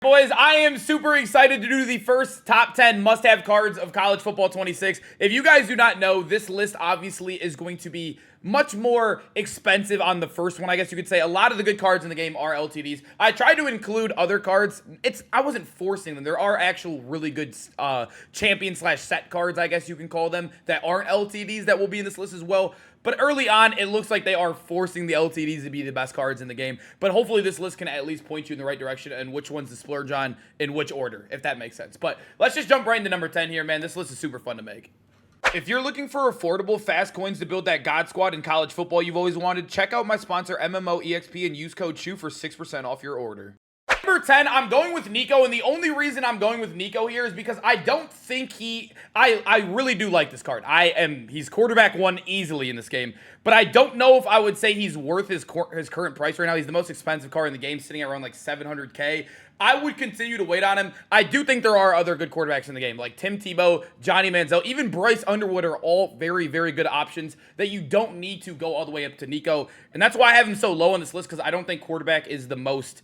Boys, I am super excited to do the first top 10 must-have cards of college football 26. If you guys do not know, this list obviously is going to be much more expensive on the first one, I guess you could say. A lot of the good cards in the game are LTDs. I tried to include other cards. I wasn't forcing them. There are actual really good champion/set cards, I guess you can call them, that aren't LTDs that will be in this list as well. But early on, it looks like they are forcing the LTDs to be the best cards in the game. But hopefully this list can at least point you in the right direction and which ones to splurge on in which order, if that makes sense. But let's just jump right into number 10 here, man. This list is super fun to make. If you're looking for affordable, fast coins to build that God Squad in college football you've always wanted, check out my sponsor, MMOEXP, and use code SHOE for 6% off your order. Number 10, I'm going with Nico, and the only reason I'm going with Nico here is because I don't think I really do like this card. He's quarterback one easily in this game, but I don't know if I would say he's worth his current price right now. He's the most expensive card in the game, sitting at around like 700K. I would continue to wait on him. I do think there are other good quarterbacks in the game, like Tim Tebow, Johnny Manziel, even Bryce Underwood are all very, very good options that you don't need to go all the way up to Nico. And that's why I have him so low on this list, because I don't think quarterback is the most...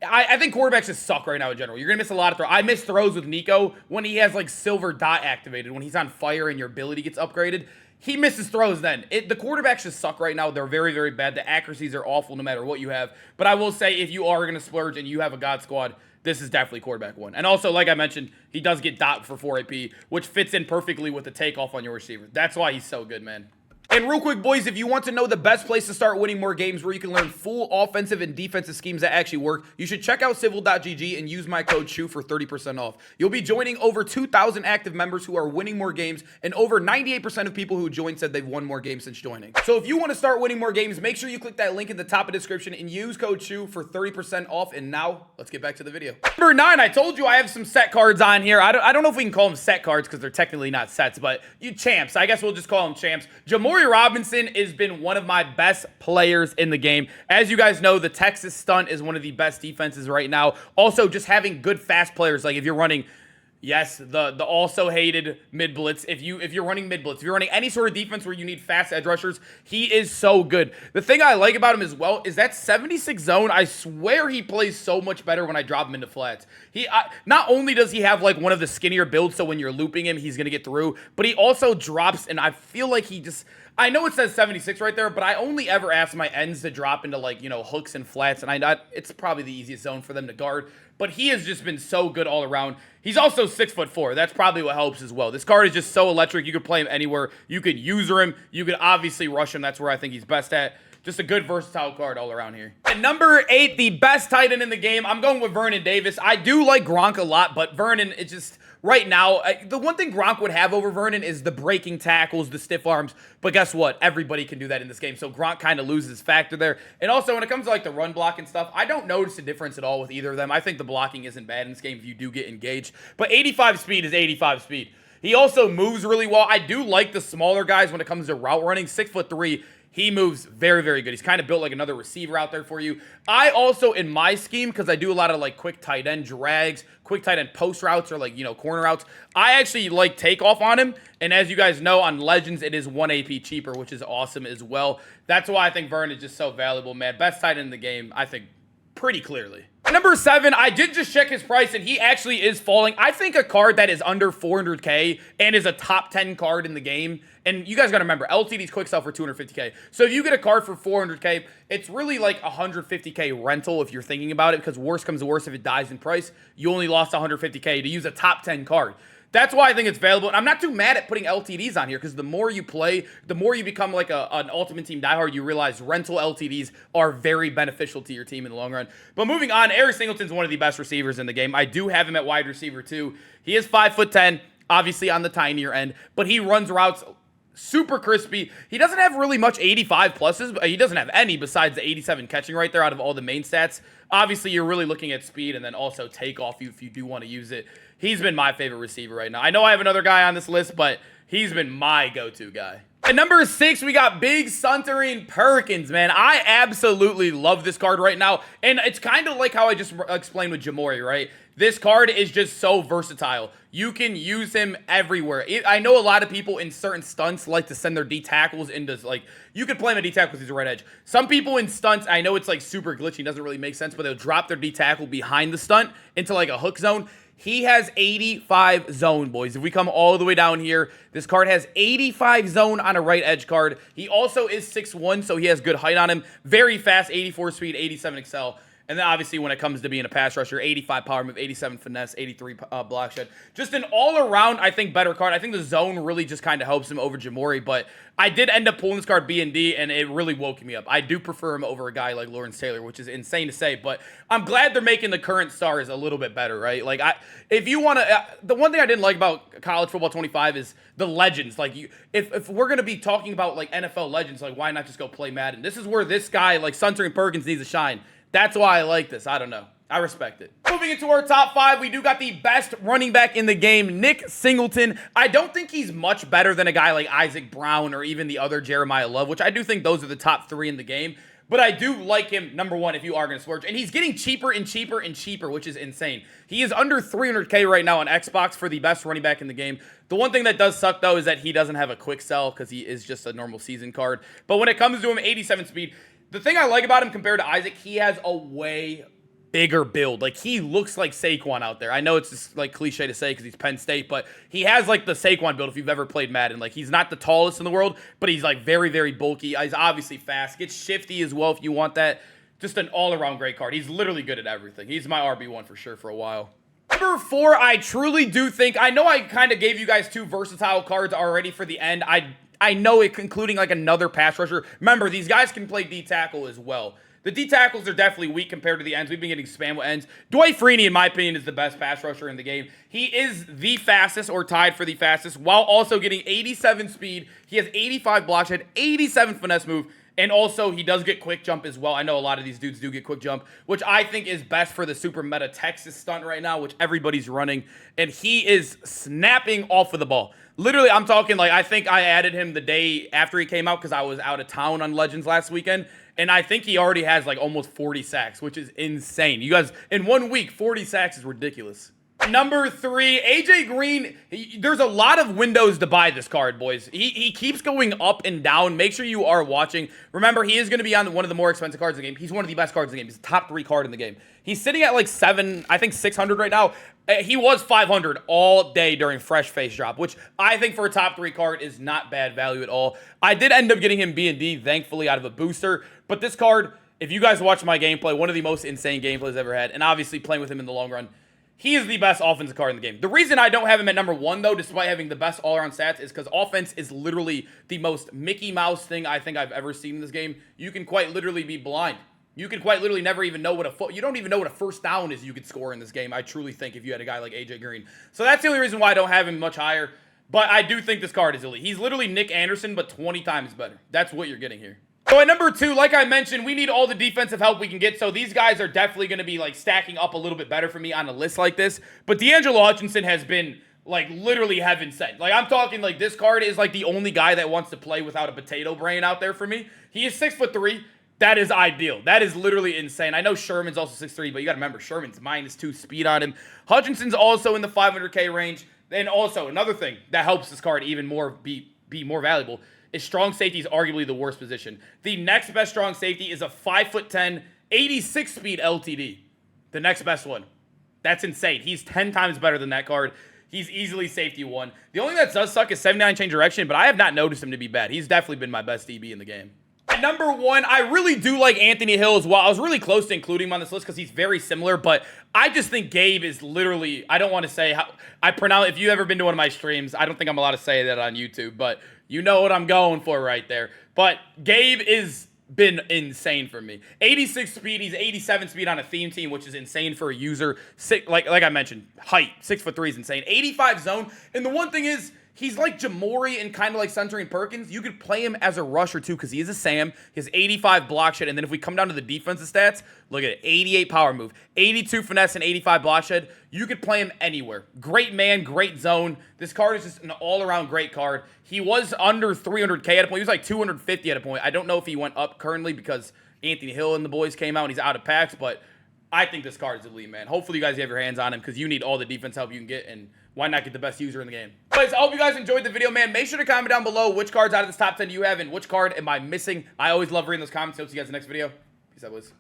I think quarterbacks just suck right now in general. You're going to miss a lot of throws. I miss throws with Nico when he has like silver dot activated, when he's on fire and your ability gets upgraded. He misses throws then. The quarterbacks just suck right now. They're very, very bad. The accuracies are awful no matter what you have. But I will say, if you are going to splurge and you have a God Squad, this is definitely quarterback one. And also, like I mentioned, he does get dot for 4 AP, which fits in perfectly with the takeoff on your receiver. That's why he's so good, man. And real quick, boys, if you want to know the best place to start winning more games where you can learn full offensive and defensive schemes that actually work, you should check out civil.gg and use my code SHOE for 30% off. You'll be joining over 2,000 active members who are winning more games, and over 98% of people who joined said they've won more games since joining. So if you want to start winning more games, make sure you click that link in the top of the description and use code SHOE for 30% off. And now, let's get back to the video. Number 9, I told you I have some set cards on here. I don't know if we can call them set cards because they're technically not sets, but champs. I guess we'll just call them champs. Jimmori Robinson has been one of my best players in the game. As you guys know, the Texas stunt is one of the best defenses right now. Also, just having good fast players, like if you're running, yes, the also hated mid blitz. If you're running mid blitz, if you're running any sort of defense where you need fast edge rushers, he is so good. The thing I like about him as well is that 76 zone. I swear he plays so much better when I drop him into flats. Not only does he have like one of the skinnier builds, so when you're looping him, he's gonna get through, but he also drops, and I feel like I know it says 76 right there, but I only ever ask my ends to drop into like, hooks and flats, and it's probably the easiest zone for them to guard, but he has just been so good all around. He's also 6'4". That's probably what helps as well. This card is just so electric. You could play him anywhere. You could user him. You could obviously rush him. That's where I think he's best at. Just a good versatile card all around here. At number 8, the best tight end in the game, I'm going with Vernon Davis. I do like Gronk a lot, but Vernon, it's just... Right now, the one thing Gronk would have over Vernon is the breaking tackles, the stiff arms. But guess what? Everybody can do that in this game. So Gronk kind of loses his factor there. And also, when it comes to like the run block and stuff, I don't notice a difference at all with either of them. I think the blocking isn't bad in this game if you do get engaged. But 85 speed is 85 speed. He also moves really well. I do like the smaller guys when it comes to route running. 6'3". He moves very, very good. He's kind of built like another receiver out there for you. I also, in my scheme, because I do a lot of like quick tight end drags, quick tight end post routes, or like, corner routes, I actually like takeoff on him. And as you guys know, on Legends, it is 1 AP cheaper, which is awesome as well. That's why I think Vernon is just so valuable, man. Best tight end in the game, I think, pretty clearly. Number 7, I did just check his price, and he actually is falling. I think a card that is under 400K and is a top 10 card in the game, and you guys got to remember, LTD's quick sell for 250K. So if you get a card for 400K, it's really like 150K rental if you're thinking about it, because worst comes to worst, if it dies in price, you only lost 150K to use a top 10 card. That's why I think it's valuable. And I'm not too mad at putting LTDs on here, because the more you play, the more you become like an Ultimate Team diehard, you realize rental LTDs are very beneficial to your team in the long run. But moving on, Eric Singleton's one of the best receivers in the game. I do have him at wide receiver too. He is 5'10", obviously on the tinier end, but he runs routes super crispy. He doesn't have really much 85 pluses, but he doesn't have any besides the 87 catching right there out of all the main stats. Obviously, you're really looking at speed and then also takeoff if you do want to use it. He's been my favorite receiver right now. I know I have another guy on this list, but he's been my go-to guy. At number 6, we got big Suntarine Perkins, man. I absolutely love this card right now. And it's kind of like how I just explained with Jimmori, right? This card is just so versatile. You can use him everywhere. I know a lot of people in certain stunts like to send their D tackles into, like, you could play him at D-tackle because he's a right edge. Some people in stunts, I know it's like super glitchy, doesn't really make sense, but they'll drop their D-tackle behind the stunt into like a hook zone. He has 85 zone, boys. If we come all the way down here, this card has 85 zone on a right edge card. He also is 6'1", so he has good height on him. Very fast, 84 speed, 87 excel. And then obviously when it comes to being a pass rusher, 85 power move, 87 finesse, 83 block shed. Just an all-around, I think, better card. I think the zone really just kind of helps him over Jimmori, but I did end up pulling this card B and D, and it really woke me up. I do prefer him over a guy like Lawrence Taylor, which is insane to say, but I'm glad they're making the current stars a little bit better, right? Like, if you want to, the one thing I didn't like about College Football 25 is the legends. Like, if we're going to be talking about, like, NFL legends, like, why not just go play Madden? This is where this guy, like Suntarine Perkins, needs to shine. That's why I like this. I don't know. I respect it. Moving into our top 5, we do got the best running back in the game, Nick Singleton. I don't think he's much better than a guy like Isaac Brown or even the other Jeremiah Love, which I do think those are the top 3 in the game. But I do like him, number 1, if you are going to splurge. And he's getting cheaper and cheaper and cheaper, which is insane. He is under 300K right now on Xbox for the best running back in the game. The one thing that does suck, though, is that he doesn't have a quick sell because he is just a normal season card. But when it comes to him, 87 speed, the thing I like about him compared to Isaac, he has a way bigger build. Like, he looks like Saquon out there. I know it's just, like, cliche to say because he's Penn State, but he has, like, the Saquon build if you've ever played Madden. Like, he's not the tallest in the world, but he's, like, very, very bulky. He's obviously fast. Gets shifty as well if you want that. Just an all-around great card. He's literally good at everything. He's my RB1 for sure for a while. Number 4, I truly do think, I know I kind of gave you guys 2 versatile cards already for the end. I know it, including like another pass rusher. Remember, these guys can play D-tackle as well. The D-tackles are definitely weak compared to the ends. We've been getting spam with ends. Dwight Freeney, in my opinion, is the best pass rusher in the game. He is the fastest or tied for the fastest while also getting 87 speed. He has 85 block shed, 87 finesse move, and also he does get quick jump as well. I know a lot of these dudes do get quick jump, which I think is best for the super meta Texas stunt right now, which everybody's running, and he is snapping off of the ball. Literally, I'm talking like I think I added him the day after he came out because I was out of town on Legends last weekend, and I think he already has like almost 40 sacks, which is insane. You guys, in 1 week, 40 sacks is ridiculous. Number 3, AJ Green. There's a lot of windows to buy this card, boys. He keeps going up and down. Make sure you are watching. Remember, he is going to be on one of the more expensive cards in the game. He's one of the best cards in the game. He's the top 3 card in the game. He's sitting at like 600 right now. He was 500 all day during Fresh Face Drop, which I think for a top 3 card is not bad value at all. I did end up getting him B&D, thankfully, out of a booster. But this card, if you guys watch my gameplay, one of the most insane gameplays I've ever had, and obviously playing with him in the long run, he is the best offensive card in the game. The reason I don't have him at number 1, though, despite having the best all-around stats, is because offense is literally the most Mickey Mouse thing I think I've ever seen in this game. You can quite literally be blind. You could quite literally never even know what you don't even know what a first down is you could score in this game, I truly think, if you had a guy like AJ Green. So that's the only reason why I don't have him much higher. But I do think this card is elite. He's literally Nick Anderson, but 20 times better. That's what you're getting here. So at number 2, like I mentioned, we need all the defensive help we can get. So these guys are definitely going to be like stacking up a little bit better for me on a list like this. But D'Angelo Hutchinson has been like literally heaven sent. Like I'm talking like this card is like the only guy that wants to play without a potato brain out there for me. He is 6'3". That is ideal. That is literally insane. I know Sherman's also 6'3", but you got to remember Sherman's -2 speed on him. Hutchinson's also in the 500K range. And also another thing that helps this card even more be more valuable is strong safety is arguably the worst position. The next best strong safety is a 5'10", 86 speed LTD. The next best one. That's insane. He's 10 times better than that card. He's easily safety 1. The only thing that does suck is 79 change direction, but I have not noticed him to be bad. He's definitely been my best DB in the game. At number 1, I really do like Anthony Hill as well. I was really close to including him on this list because he's very similar, but I just think Gabe is literally, I don't want to say how I pronounce, if you've ever been to one of my streams, I don't think I'm allowed to say that on YouTube, but you know what I'm going for right there. But Gabe is been insane for me. 86 speed, he's 87 speed on a theme team, which is insane for a user. Like I mentioned, height, 6'3" is insane. 85 zone, and the one thing is, he's like Jimmori and kind of like Suntarine Perkins. You could play him as a rusher too because he is a Sam. He has 85 block shed. And then if we come down to the defensive stats, look at it. 88 power move, 82 finesse, and 85 block shed. You could play him anywhere. Great man, great zone. This card is just an all-around great card. He was under 300K at a point. He was like 250 at a point. I don't know if he went up currently because Anthony Hill and the boys came out and he's out of packs, but I think this card is elite, man. Hopefully you guys have your hands on him because you need all the defense help you can get, and why not get the best user in the game? Guys, I hope you guys enjoyed the video, man. Make sure to comment down below which cards out of this top 10 you have and which card am I missing. I always love reading those comments. I'll see you guys in the next video. Peace out, boys.